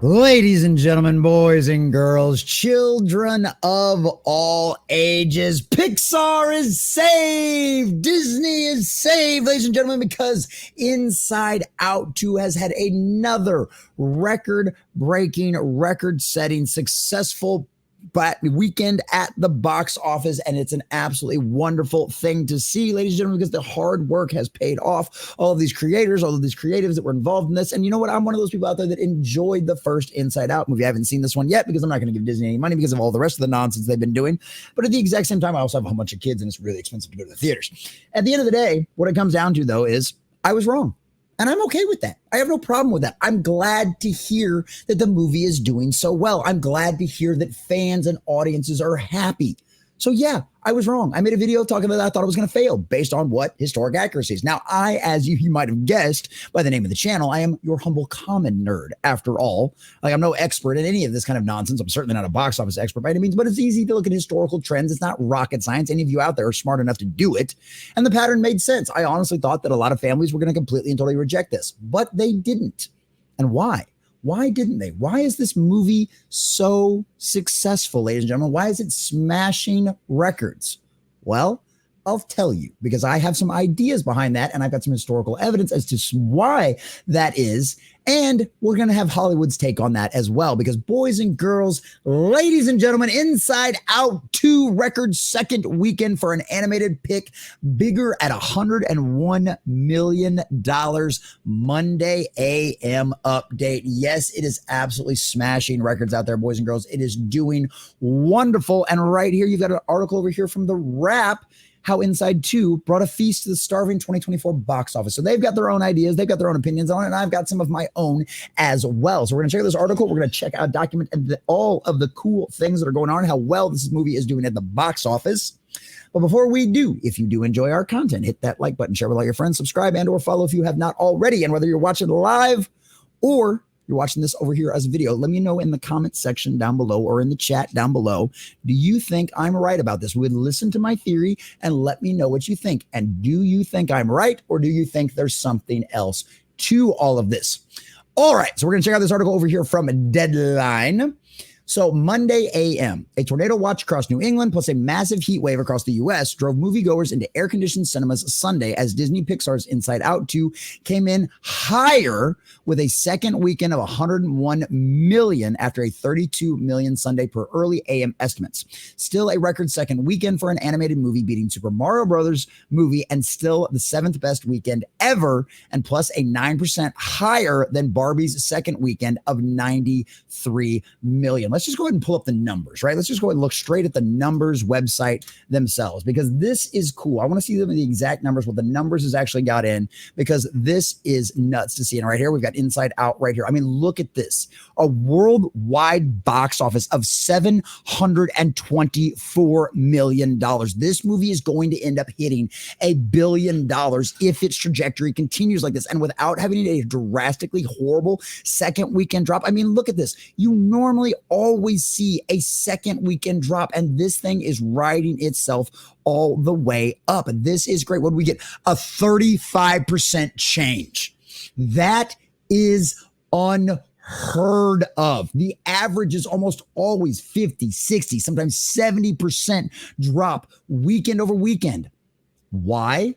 Ladies and gentlemen, boys and girls, children of all ages, Pixar is saved. Disney is saved, ladies and gentlemen, because Inside Out 2 has had another record-breaking, record-setting, successful weekend at the box office, and it's an absolutely wonderful thing to see, ladies and gentlemen, because the hard work has paid off. All of these creators, all of these creatives that were involved in this, and you know what? I'm one of those people out there that enjoyed the first Inside Out movie. I haven't seen this one yet because I'm not going to give Disney any money because of all the rest of the nonsense they've been doing. But at the exact same time, I also have a whole bunch of kids, and it's really expensive to go to the theaters. At the end of the day, what it comes down to, though, is I was wrong. And I'm okay with that. I have no problem with that. I'm glad to hear that the movie is doing so well. I'm glad to hear that fans and audiences are happy. So yeah, I was wrong. I made a video talking about that I thought it was going to fail based on what historic accuracies. Now, I, as you might have guessed by the name of the channel, I am your humble common nerd after all. Like, I'm no expert in any of this kind of nonsense. I'm certainly not a box office expert by any means, but it's easy to look at historical trends. It's not rocket science. Any of you out there are smart enough to do it. And the pattern made sense. I honestly thought that a lot of families were going to completely and totally reject this, but they didn't. And why? Why didn't they? Why is this movie so successful, ladies and gentlemen? Why is it smashing records? Well, I'll tell you, because I have some ideas behind that, and I've got some historical evidence as to why that is. And we're going to have Hollywood's take on that as well, because boys and girls, ladies and gentlemen, Inside Out 2 record second weekend for an animated pick, bigger at $101 million. Monday AM update. Yes, it is absolutely smashing records out there, boys and girls. It is doing wonderful. And right here, you've got an article over here from The Wrap, how Inside 2 brought a feast to the starving 2024 box office. So they've got their own ideas. They've got their own opinions on it. And I've got some of my own as well. So we're going to check out this article. We're going to check out, document all of the cool things that are going on, how well this movie is doing at the box office. But before we do, if you do enjoy our content, hit that like button, share with all your friends, subscribe and or follow if you have not already. And whether you're watching live or you're watching this over here as a video, let me know in the comment section down below or in the chat down below. Do you think I'm right about this? Would listen to my theory and let me know what you think. And do you think I'm right, or do you think there's something else to all of this? All right, so we're going to check out this article over here from Deadline. So Monday AM, a tornado watch across New England plus a massive heat wave across the U.S. drove moviegoers into air-conditioned cinemas Sunday as Disney Pixar's Inside Out 2 came in higher with a second weekend of $101 million after a $32 million Sunday per early AM estimates. Still a record second weekend for an animated movie, beating Super Mario Brothers movie and still the seventh best weekend ever, and plus a 9% higher than Barbie's second weekend of $93 million. Let's just go ahead and pull up the numbers, right? Let's just go ahead and look straight at the numbers website themselves, because this is cool. I want to see them in the exact numbers, what the numbers has actually got in, because this is nuts to see. And right here, we've got Inside Out right here. I mean, look at this. A worldwide box office of $724 million. This movie is going to end up hitting $1 billion if its trajectory continues like this, and without having a drastically horrible second weekend drop. I mean, look at this. You normally always see a second weekend drop, and this thing is riding itself all the way up. And this is great. What do we get? A 35% change. That is unheard of. The average is almost always 50, 60, sometimes 70% drop weekend over weekend. Why?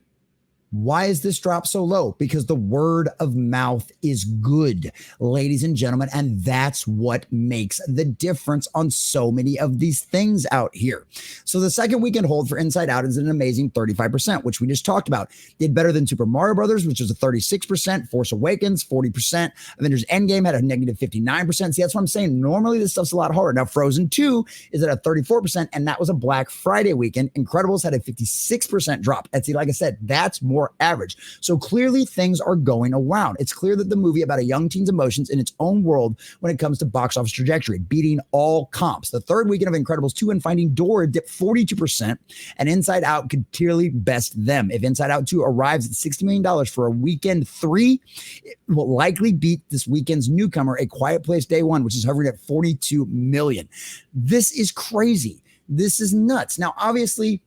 Why is this drop so low? Because the word of mouth is good, ladies and gentlemen, and that's what makes the difference on so many of these things out here. So the second weekend hold for Inside Out is an amazing 35%, which we just talked about. Did better than Super Mario Brothers, which is a 36%, Force Awakens, 40%, Avengers Endgame had a negative 59%. See, that's what I'm saying. Normally this stuff's a lot harder. Now Frozen 2 is at a 34%, and that was a Black Friday weekend. Incredibles had a 56% drop. And see, like I said, that's more average. So clearly things are going around. It's clear that the movie about a young teen's emotions in its own world when it comes to box office trajectory, beating all comps. The third weekend of Incredibles 2 and Finding Dory dipped 42%, and Inside Out could clearly best them. If Inside Out 2 arrives at $60 million for a weekend 3, it will likely beat this weekend's newcomer, A Quiet Place Day 1, which is hovering at $42 million. This is crazy. This is nuts. Now, obviously,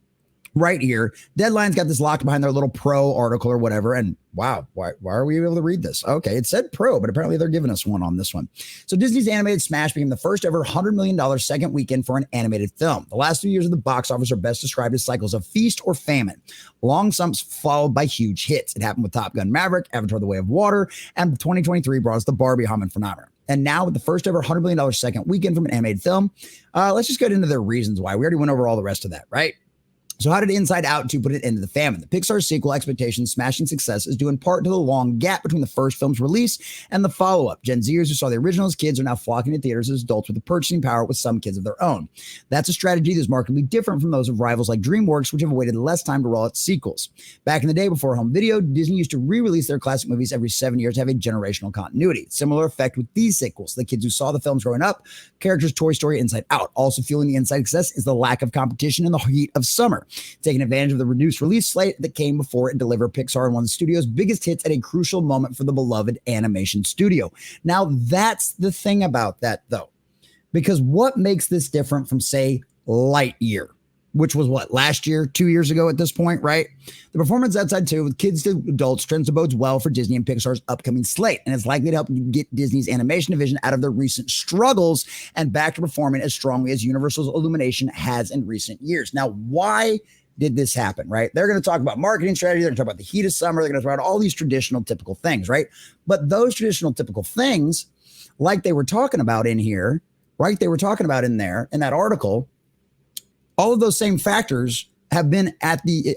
right here. Deadline's got this locked behind their little pro article or whatever. And wow, why are we able to read this? Okay, it said pro, but apparently they're giving us one on this one. So Disney's animated Smash became the first ever $100 million second weekend for an animated film. The last 2 years of the box office are best described as cycles of feast or famine. Long slumps followed by huge hits. It happened with Top Gun Maverick, Avatar The Way of Water, and 2023 brought us the Barbie Hammond phenomenon. And now with the first ever $100 million second weekend from an animated film, let's just get into the reasons why. We already went over all the rest of that, right? So how did Inside Out 2 put it into the famine? The Pixar sequel expectations smashing success is due in part to the long gap between the first film's release and the follow-up. Gen Zers who saw the original as kids are now flocking to theaters as adults with the purchasing power with some kids of their own. That's a strategy that's markedly different from those of rivals like DreamWorks, which have waited less time to roll out sequels. Back in the day before home video, Disney used to re-release their classic movies every 7 years to have a generational continuity. Similar effect with these sequels. The kids who saw the films growing up, characters Toy Story, Inside Out. Also fueling the Inside success is the lack of competition in the heat of summer. Taking advantage of the reduced release slate that came before it delivered Pixar and one of the studio's biggest hits at a crucial moment for the beloved animation studio. Now, that's the thing about that, though, because what makes this different from, say, Lightyear, which was what, last year, 2 years ago at this point, right? The performance outside too, with kids to adults, trends to bodes well for Disney and Pixar's upcoming slate, and it's likely to help get Disney's animation division out of their recent struggles and back to performing as strongly as Universal's Illumination has in recent years. Now, why did this happen, right? They're going to talk about marketing strategy. They're going to talk about the heat of summer. They're going to talk about all these traditional, typical things, right? But those traditional, typical things, like they were talking about in here, right? They were talking about in there, in that article, all of those same factors have been at the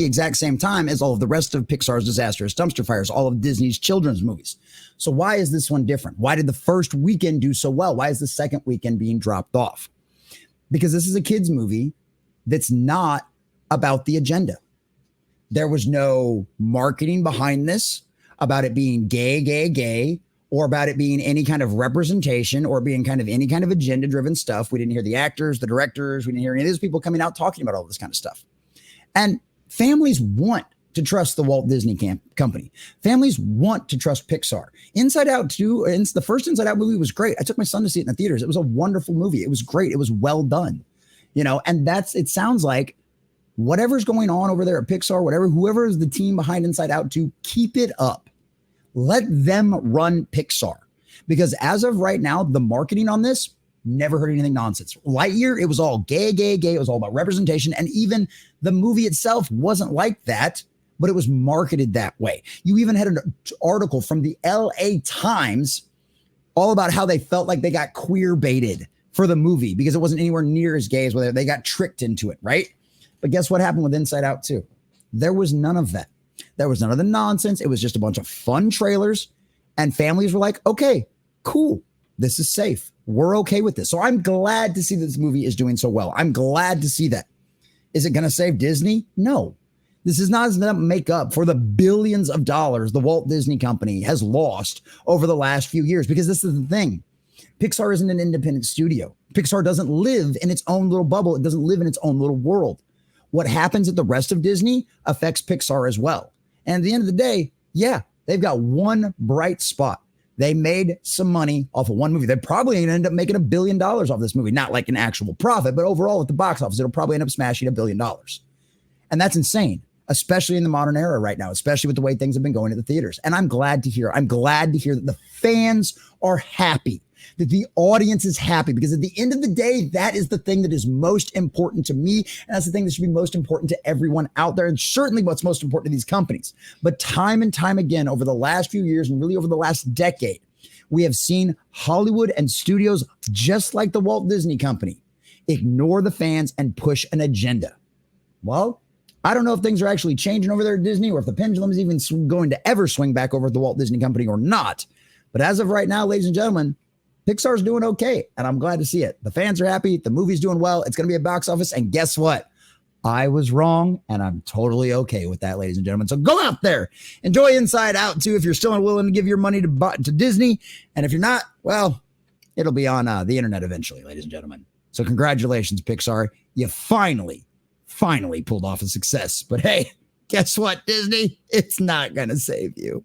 exact same time as all of the rest of Pixar's disastrous dumpster fires, all of Disney's children's movies. So why is this one different? Why did the first weekend do so well? Why is the second weekend being dropped off? Because this is a kids movie that's not about the agenda. There was no marketing behind this about it being gay, or about it being any kind of representation or being kind of any kind of agenda driven stuff. We didn't hear the actors, the directors. We didn't hear any of those people coming out talking about all this kind of stuff. And families want to trust the Walt Disney Company. Families want to trust Pixar. Inside Out 2, the first Inside Out movie was great. I took my son to see it in the theaters. It was a wonderful movie. It was great. It was well done, and it sounds like whatever's going on over there at Pixar, whoever is the team behind Inside Out 2, keep it up. Let them run Pixar. Because as of right now, the marketing on this, never heard anything nonsense. Lightyear, it was all gay. It was all about representation. And even the movie itself wasn't like that, but it was marketed that way. You even had an article from the LA Times all about how they felt like they got queer baited for the movie because it wasn't anywhere near as gay as whether they got tricked into it, right? But guess what happened with Inside Out 2? There was none of that. There was none of the nonsense. It was just a bunch of fun trailers, and families were like, okay, cool. This is safe. We're okay with this. So I'm glad to see that this movie is doing so well. I'm glad to see that. Is it going to save Disney? No. This is not going to make up for the billions of dollars the Walt Disney Company has lost over the last few years, because this is the thing. Pixar isn't an independent studio. Pixar doesn't live in its own little bubble. It doesn't live in its own little world. What happens at the rest of Disney affects Pixar as well. And at the end of the day, yeah, they've got one bright spot. They made some money off of one movie. They're probably going to end up making $1 billion off this movie. Not like an actual profit, but overall at the box office, it'll probably end up smashing $1 billion. And that's insane, especially in the modern era right now, especially with the way things have been going at the theaters. And I'm glad to hear that the fans are happy, that the audience is happy, because at the end of the day, that is the thing that is most important to me. And that's the thing that should be most important to everyone out there. And certainly what's most important to these companies. But time and time again, over the last few years and really over the last decade, we have seen Hollywood and studios, just like the Walt Disney Company, ignore the fans and push an agenda. Well, I don't know if things are actually changing over there at Disney, or if the pendulum is even going to ever swing back over at the Walt Disney Company or not. But as of right now, ladies and gentlemen, Pixar's doing okay, and I'm glad to see it. The fans are happy. The movie's doing well. It's going to be a box office, and guess what? I was wrong, and I'm totally okay with that, ladies and gentlemen. So go out there, enjoy Inside Out 2 if you're still willing to give your money to Disney, and if you're not, well, it'll be on the internet eventually, ladies and gentlemen. So congratulations, Pixar. You finally pulled off a success. But hey, guess what, Disney? It's not going to save you.